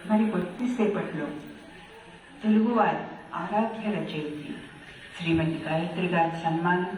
మరి కొద్దిసేపట్లో తెలుగువారి ఆరాధ్య రచయిత్రి శ్రీమతి గాయత్రి గారి సన్మానం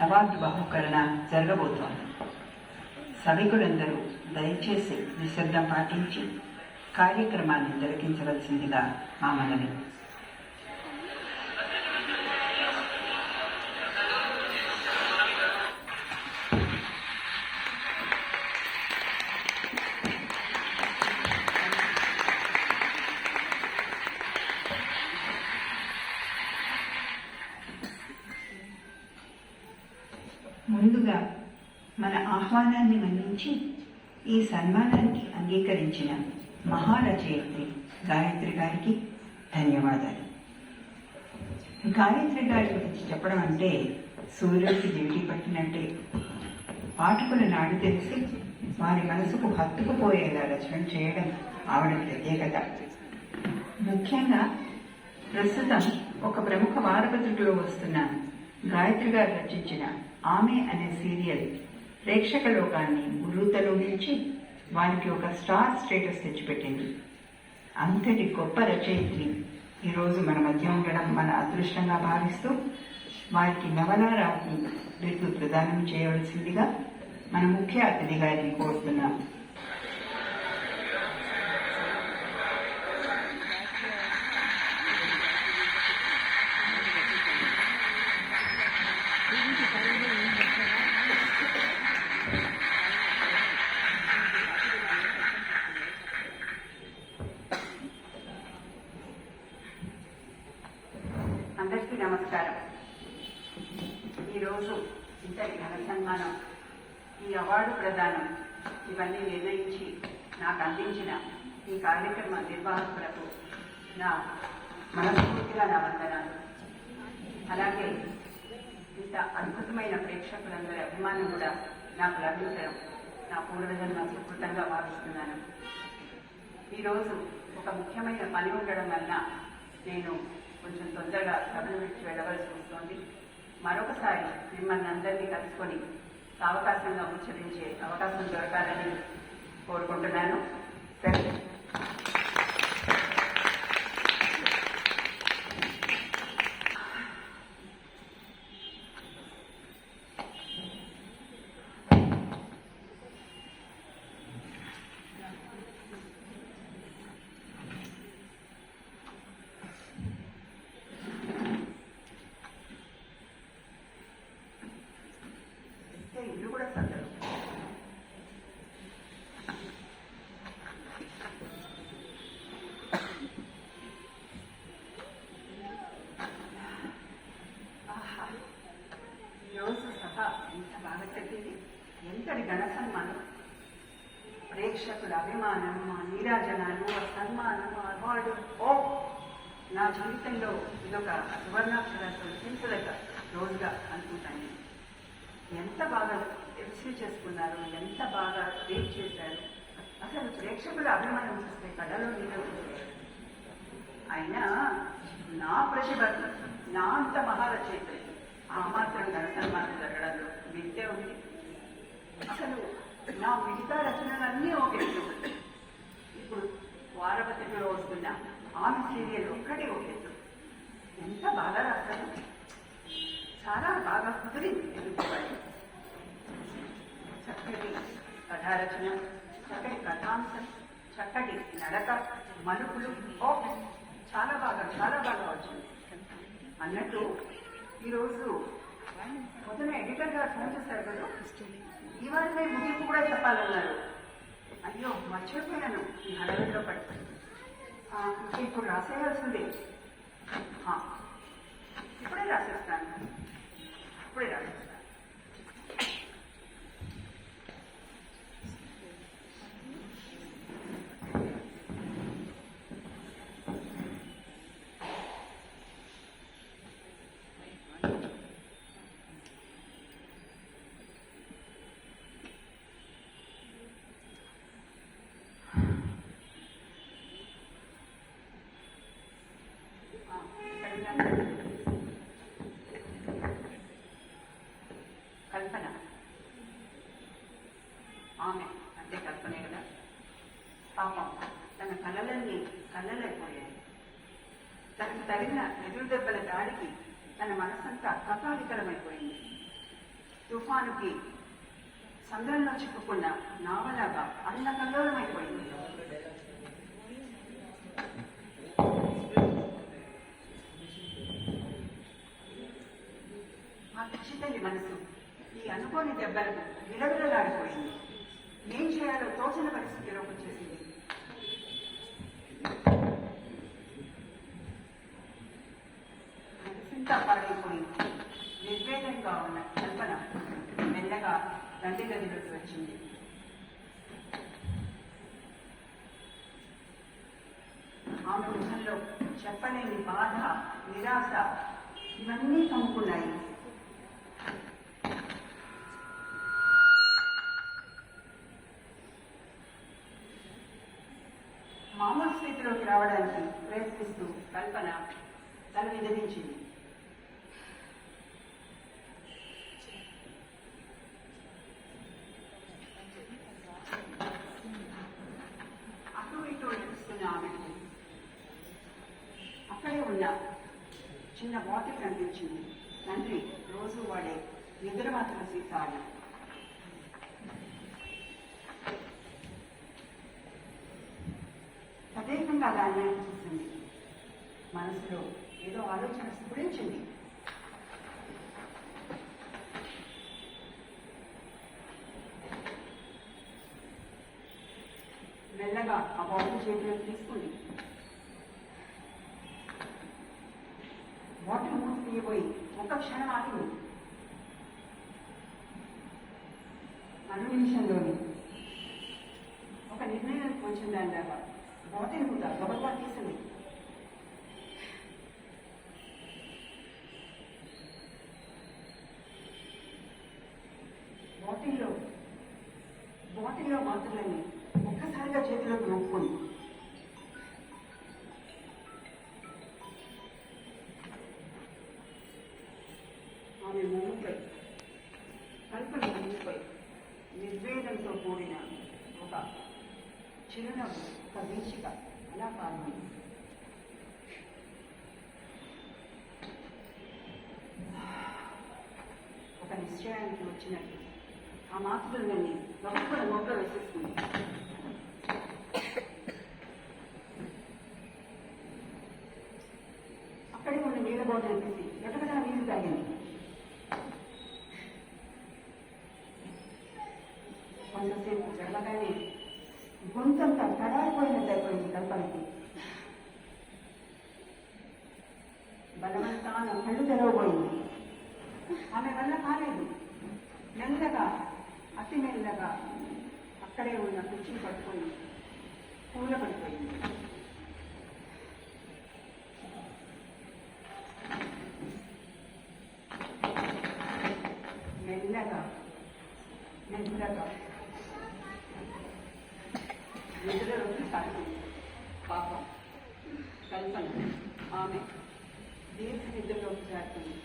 అవార్డు బహుకరణ జరగబోతోంది. సభికులందరూ దయచేసి నిశ్శబ్దం పాటించి కార్యక్రమాన్ని తిలకించవలసిందిగా మా మనవి. ముందుగా మన ఆహ్వానాన్ని మన్నించి ఈ సన్మానానికి అంగీకరించిన మహారచయిత్రి గాయత్రి గారికి ధన్యవాదాలు. గాయత్రి గారి గురించి చెప్పడం అంటే సూర్యుడికి డ్యూటీ పట్టినట్టే. పాఠకుల నాడు తెలిసి వారి మనసుకు హత్తుకుపోయేలా రచన చేయడం ఆవిడ ప్రత్యేకత. ముఖ్యంగా ప్రస్తుతం ఒక ప్రముఖ వారపత్రికలో వస్తున్న గాయత్రి గారు రచించిన ఆమె అనే సీరియల్ ప్రేక్షక లోకాన్ని ఉర్రూతలూగించి వారికి ఒక స్టార్ స్టేటస్ తెచ్చిపెట్టింది. అంతటి గొప్ప రచయిత్రి ఈరోజు మన మధ్య ఉండడం మన అదృష్టంగా భావిస్తూ వారికి నవలారాత్రి బిరుదు ప్రదానం చేయవలసిందిగా మన ముఖ్య అతిథి గారిని కోరుతున్నాం. అందరికీ నమస్కారం. ఈరోజు ఇంతటి ఘన సన్మానం, ఈ అవార్డు ప్రదానం ఇవన్నీ నిర్ణయించి నాకు అందించిన ఈ కార్యక్రమ నిర్వాహకులకు నా మనస్ఫూర్తిగా నా వందనాలు. అలాగే ఇంత అద్భుతమైన ప్రేక్షకులందరి అభిమానం కూడా నాకు లభించడం నా పూర్వజన్మ సుకృతంగా భావిస్తున్నాను. ఈరోజు ఒక ముఖ్యమైన పని ఉండడం వలన నేను కొంచెం తొందరగా సభను విడిచి వెళ్ళవలసి వస్తుంది. మరొకసారి మిమ్మల్ని అందరినీ కలుసుకొని అవకాశంగా ఉచ్చరించే అవకాశం దొరకాలని కోరుకుంటున్నాను. ఇల్లు కూడా సర్దరు. ఈరోజు సభ ఎంత బాగా చెప్పింది. ఎంతటి ఘన సన్మానం, ప్రేక్షకుల అభిమానం, నీరాజనాలు, సన్మానం, అవార్డు. ఓ నా జీవితంలో ఇదొక సువర్ణాక్షరాలతో లిఖించదగ్గ రోజుగా అనుకుంటాను. ఎంత బాగా రిసీవ్ చేసుకున్నారు, ఎంత బాగా రీడ్ చేశారు. అసలు ప్రేక్షకుల అభిమానం చూస్తే కళలో నీళ్ళు. అయినా నా ప్రతిభ, నా అంత మహారచయిత్రి ఆ మాత్రం ఘన సన్మానం జరగడంలో విద్య ఉంది. అసలు నా మిగతా రచనలన్నీ ఒక ఎత్తు. ఇప్పుడు వారపత్రికలో వస్తున్న ఆమె సీరియల్ ఒక్కటే ఒక ఎత్తు. ఎంత బాగా రాస్తారు, చాలా బాగా కుదిరింది. ఎదుర్కోవాలి చక్కటి కథారచన, చక్కటి కథాంశం, చక్కటి నడక, మలుపులు. ఓ చాలా బాగా వచ్చింది. అన్నట్టు ఈరోజు పొద్దున ఎడిటర్ గారు ఫోన్ చేశారు కదా, ఇవాళ నేను ముగింపు కూడా చెప్పాలన్నారు. అయ్యో మర్చిపోయాను ఈ హడవిలో పడి. ఇప్పుడు రాసేయాల్సిందే. ఇప్పుడే రాసేస్తాను. తన కళ్ళలన్నీ కళ్ళలైపోయాయి. తనకు తగిన ఎదురు దెబ్బల దాడికి తన మనసంతా కకావికలమైపోయింది. తుఫానుకి సంద్రంలో చిక్కుకున్న నావలాగా అల్లకల్లోలమైపోయింది. ఆ పిచ్చితల్లి మనసు ఈ అనుకోని దెబ్బలకు విలవిలలాడిపోయింది. ఏం చేయాలో తోచని పరిస్థితిలోకి వచ్చేసింది. మనసింతా పాడైపోయి నిర్వేదంగా ఉన్న కల్పన మెల్లగా తండ్రి గదిలోకి వచ్చింది. ఆమె ముఖంలో చెప్పలేని బాధ, నిరాశ ఇవన్నీ కమ్ముకున్నాయి. మామూలు స్థితిలోకి రావడానికి ప్రయత్నిస్తూ కల్పన తల విదిలించింది. అటు ఇటు నడుస్తున్న ఆమెకు అక్కడే ఉన్న చిన్న బాటిల్ కనిపించింది. తండ్రి రోజు వాడే నిద్రమాత్ర సీసాలు. తదేకంగా దాన్ని చూసింది. మనసులో ఏదో ఆలోచన స్ఫురించింది. మెల్లగా ఆ బాటిల్ చేతిలోకి తీసుకుంది. బాటిల్ మూసి తీయబోయి ఒక క్షణం ఆగింది. అను నిమిషంలోని ఒక నిర్ణయానికి వచ్చిందని దాకా బాటిల్ కూడా గబగబా తీసింది. బాటిల్లో మాత్రమే ఒక్కసారిగా చేతిలోకి నొక్కుంది. ఆమె మూపై కల్పన మూపై నిర్వేదంతో కూడిన ఒక చిరునవ్వు, ఒక వీచిక అలా పాల్గొంది. ఒక నిశ్చయానికి వచ్చినట్టు ఆ మాతృలని ఒక్కడ మొక్క వేసేసుకుంది. అక్కడే ఉన్న నీళ్ళ బోర్డు తీసి ఎక్కడగా నీళ్లు తాగింది. కొంతసేపు జరగగానే గొంతంతా తడారిపోయినట్టు అయిపోయింది కల్పనకి. బలవంతాన కళ్ళు తెరవబోయింది. ఆమె వల్ల కాలేదు. మెల్లగా, అతి మెల్లగా అక్కడే ఉన్న కుర్చీ పట్టుకొని పూల పడిపోయింది. మెల్లగా మెల్లగా నిద్రలోకి సాగింది. పాపం కల్పన ఆమె దీర్ఘ నిద్రలోకి సాగింది.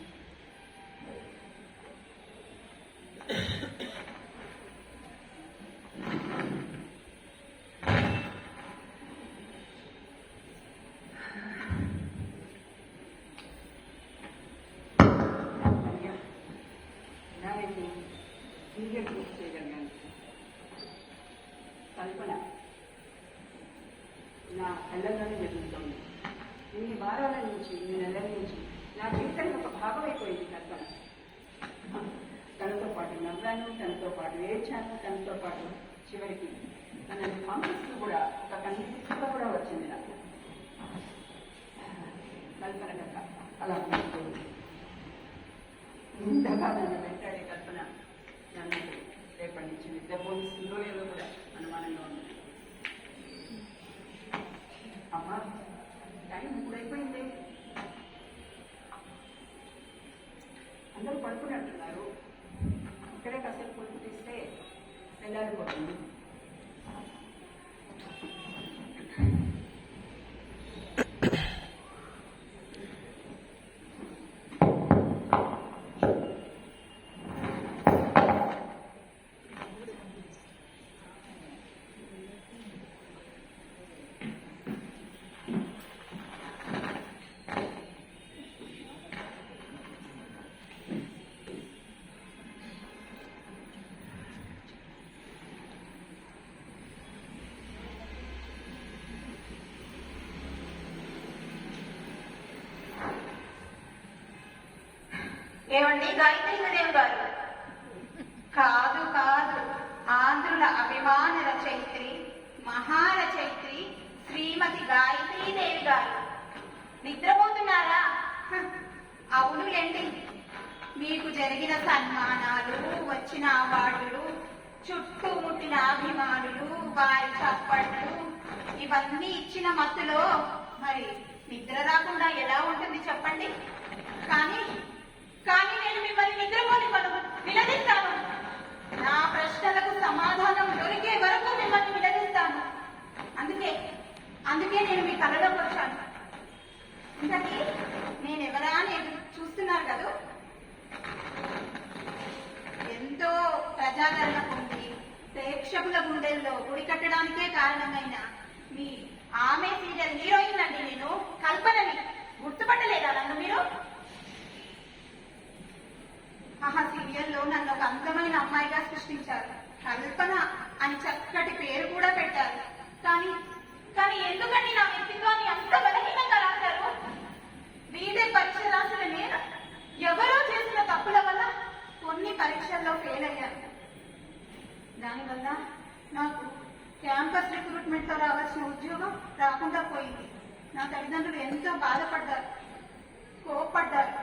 సీరియల్ పూర్తి చేయగలిగాను. కల్పన నా కళ్ళల్లోనే జరుగుతోంది. ఇన్ని వారాల నుంచి, ఇన్ని నెలల నుంచి నా జీవితానికి ఒక భాగమైపోయింది కల్పన. తనతో పాటు నవ్వాను, తనతో పాటు ఏడ్చాను, తనతో పాటు చివరికి తనని పంపిస్తూ కూడా ఒక కన్నీటిగా కూడా వచ్చింది నాకు. కల్పన కథ అలా ఉంటుంది. ఇంతగా నన్ను వెంటాడే కల్పన నన్ను రేపటి నుంచి నిద్ర పోలిస్తుందో లేదో కూడా అనుమానంగా ఉంది. అమ్మా, టైం ఇప్పుడైపోయింది. అందరూ పడుకున్నట్టున్నారు. ఇక్కడే కాసేపు పులుపు తీస్తే వెళ్ళాలిపోతుంది. ఏమండి గాయత్రీదేవి గారు? కాదు కాదు, ఆంధ్రుల అభిమాన రచయిత్రి, మహారచయిత్రి శ్రీమతి గాయత్రీదేవి గారు. నిద్రపోతున్నారా? అవునులేండి. మీకు జరిగిన సన్మానాలు, వచ్చిన అవార్డులు, చుట్టుముట్టిన అభిమానులు, వారి చప్పట్లు, ఇవన్నీ ఇచ్చిన మత్తులో మరి నిద్ర రాకుండా ఎలా ఉంటుంది చెప్పండి? కానీ కానీ నేను మిమ్మల్ని నిద్రపోనివ్వను, నిలదీస్తాను. నా ప్రశ్నలకు సమాధానం దొరికే వరకు మిమ్మల్ని నిలదీస్తాను. అందుకే నేను మీ కళలోకి వచ్చాను. ఇంతకీ నేనెవరా అని చూస్తున్నారు కదా. ఎంతో ప్రజాదరణ పొంది ప్రేక్షకుల గుండెల్లో గుడి కట్టడానికే కారణమైన మీ ఆమె సీరియల్ హీరోయిన్ అండి నేను, కల్పనని. గుర్తుపట్టలేదా నన్ను మీరు? ఆహా సీరియల్లో నన్ను ఒక అందమైన అమ్మాయిగా సృష్టించారు. కల్పన అని చక్కటి పేరు కూడా పెట్టారు. కానీ ఎందుకండి నా వ్యక్తిత్వాన్ని అంత బలహీనంగా రాశారు? వీడే పరీక్ష రాసిన నేను ఎవరో చేసిన తప్పుల వల్ల కొన్ని పరీక్షల్లో ఫెయిల్ అయ్యాను. దానివల్ల నాకు క్యాంపస్ రిక్రూట్మెంట్ లో రావాల్సిన ఉద్యోగం రాకుండా పోయింది. నా తల్లిదండ్రులు ఎంతో బాధపడ్డారు, కోప్పడ్డారు.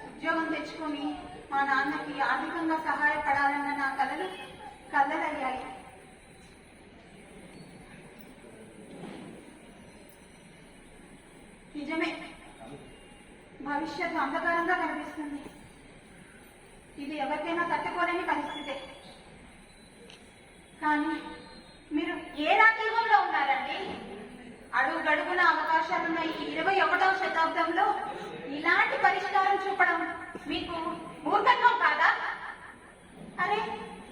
ఉద్యోగం తెచ్చుకొని మా నాన్నకి ఆర్థికంగా సహాయపడాలన్న నా కలలు కళ్ళలయ్యాయి. నిజమే, భవిష్యత్తు అంధకారంగా కనిపిస్తుంది. ఇది ఎవరికైనా తట్టుకోలేని పరిస్థితే. కానీ మీరు ఏ రాజ్యాంగంలో ఉన్నారండి? అడుగడుగున అవకాశాలున్న ఈ 21వ శతాబ్దంలో ఇలాంటి పరిష్కారం చూపడం మీకు మూర్ఖత్వం కాదా? అరే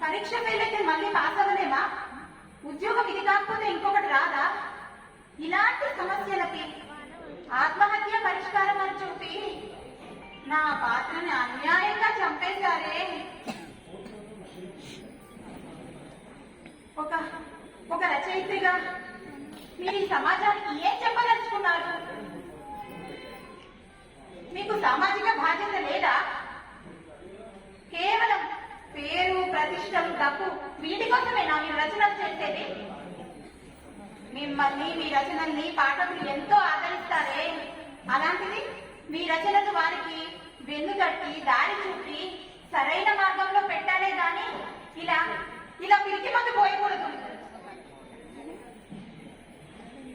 పరీక్ష ఫెయిల్ అయితే మళ్ళీ పాస్ అవ్వలేమా? ఉద్యోగం ఇది కాకపోతే ఇంకొకటి రాదా? ఇలాంటి సమస్యలకి ఆత్మహత్య పరిష్కారం అని చూపి నా పాత్రని అన్యాయంగా చంపేశారే. ఒక రచయిత్రిగా మీరు ఈ సమాజానికి ఏం చెప్పదలుచుకున్నారు? మీకు సామాజిక బాధ్యత లేదా? కేవలం పేరు, ప్రతిష్టలు, డబ్బు వీటి కోసమేనా మీరు రచనలు చేసేది? మిమ్మల్ని, మీ రచనల్ని పాఠకులు ఎంతో ఆదరిస్తారే. అలాంటిది మీ రచనలు వారికి వెన్నుతట్టి దారి చూపి సరైన మార్గంలో పెట్టాలే గాని ఇలా పిలిచి మందు పోయకూడదు.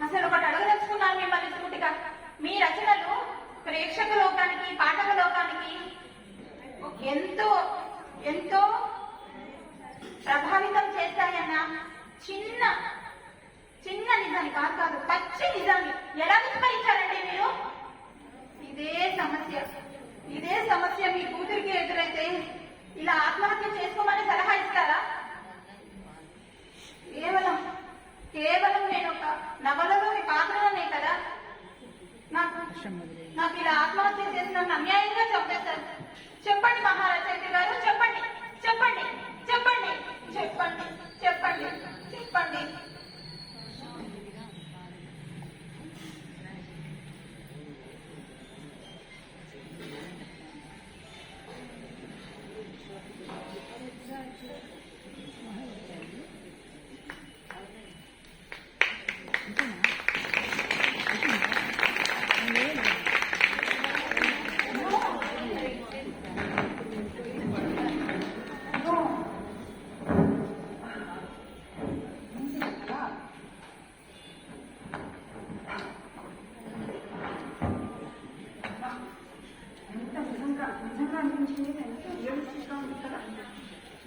అసలు ఒకటి అడగదలుచుకున్నాను మిమ్మల్ని సూటిగా. మీ రచనలు ప్రేక్షక లోకానికి, పాఠక లోకానికి ఎంతో ఎంతో ప్రభావితం చేస్తాయన్న చిన్న నిజాన్ని కాదు పచ్చి నిజాన్ని ఎలా విస్మరించారండి మీరు? ఇదే సమస్య మీ కూతురికి ఎదురైతే ఇలా ఆత్మహత్య చేసుకోమని సలహా ఇస్తారా? కేవలం నేను ఒక నవలలోని పాత్రనే కదా. నాకు ఇలా ఆత్మహత్య చేసిన అన్యాయంగా చంపేశారు. చెప్పండి మహారచయిత్రి గారు, చెప్పండి చెప్పండి చెప్పండి చెప్పండి చెప్పండి చెప్పండి.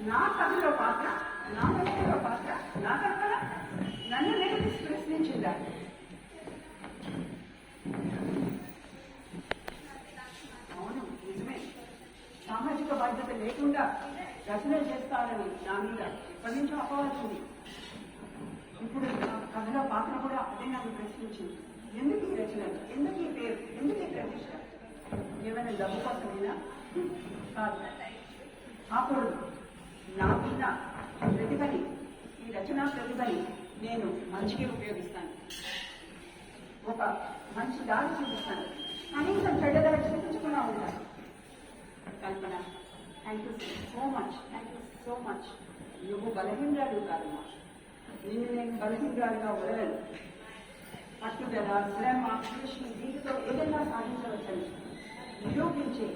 నా కథలో పాత్ర, నా వ్యక్తిలో పాత్ర, నా కల్పన నన్ను నేను ప్రశ్నించిందా? అవును నిజమే. సామాజిక బాధ్యత లేకుండా రచనలు చేస్తారని నా మీద ఎప్పటి నుంచో అపవాల్సింది. ఇప్పుడు నా కథలో పాత్ర కూడా అదే నాకు ప్రశ్నించింది. ఎందుకు ఈ రచనలు, ఎందుకు ఈ పేరు, ఎందుకు ఈ ప్రతిష్ట? ఏమైనా డబ్బు కోసమైనా కాదు. అప్పుడు నాకున్న ప్రతిభని, ఈ రచనా ప్రతిభని నేను మంచిగా ఉపయోగిస్తాను. ఒక మంచి దారి చూపిస్తాను. కనీసం చెడ్డదారి చూపించుకున్నా ఉంటాను. Kalpana, thank you so much, thank you so much. నువ్వు బలహీనరాలు కాదమ్మా, నిన్ను నేను బలహీనరాలుగా వదలను. పట్టుదల, శ్రమ, కృషి దీనితో ఏదైనా సాధించవచ్చని నిరూపించే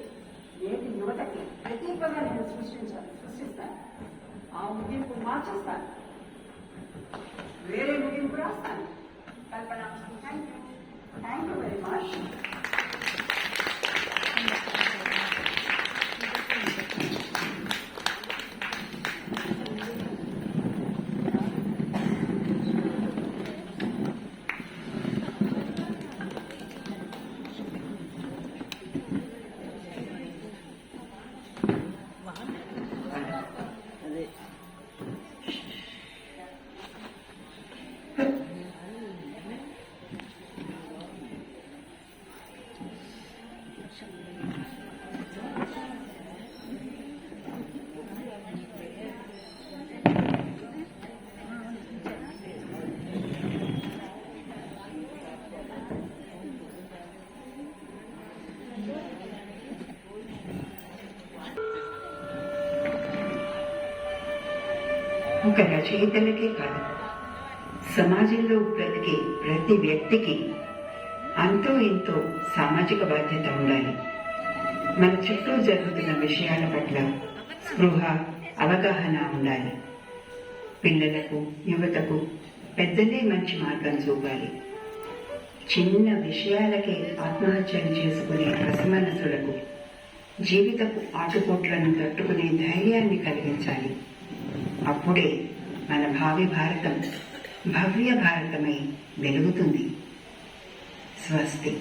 నేటి యువతకి ప్రత్యేకంగా నేను సృష్టిస్తాను. ఆ ముగింపు మార్చేస్తాను, వేరే ముగింపు రాస్తాను. కల్పన, థ్యాంక్ యూ వెరీ మచ్. ఒక రచయితలకే కాదు, సమాజంలో బ్రతికే ప్రతి వ్యక్తికి అంతో ఎంతో సామాజిక బాధ్యత ఉండాలి. మన చుట్టూ జరుగుతున్న విషయాల పట్ల స్పృహ, అవగాహన ఉండాలి. పిల్లలకు, యువతకు పెద్దలే మంచి మార్గం చూపాలి. చిన్న విషయాలకే ఆత్మహత్యలు చేసుకునే అసమనసులకు జీవితపు ఆటుపోట్లను తట్టుకునే ధైర్యాన్ని కలిగించాలి. అప్పుడే మన భావి భారతం భవ్య భారతమై వెలుగుతుంది. స్వస్తి.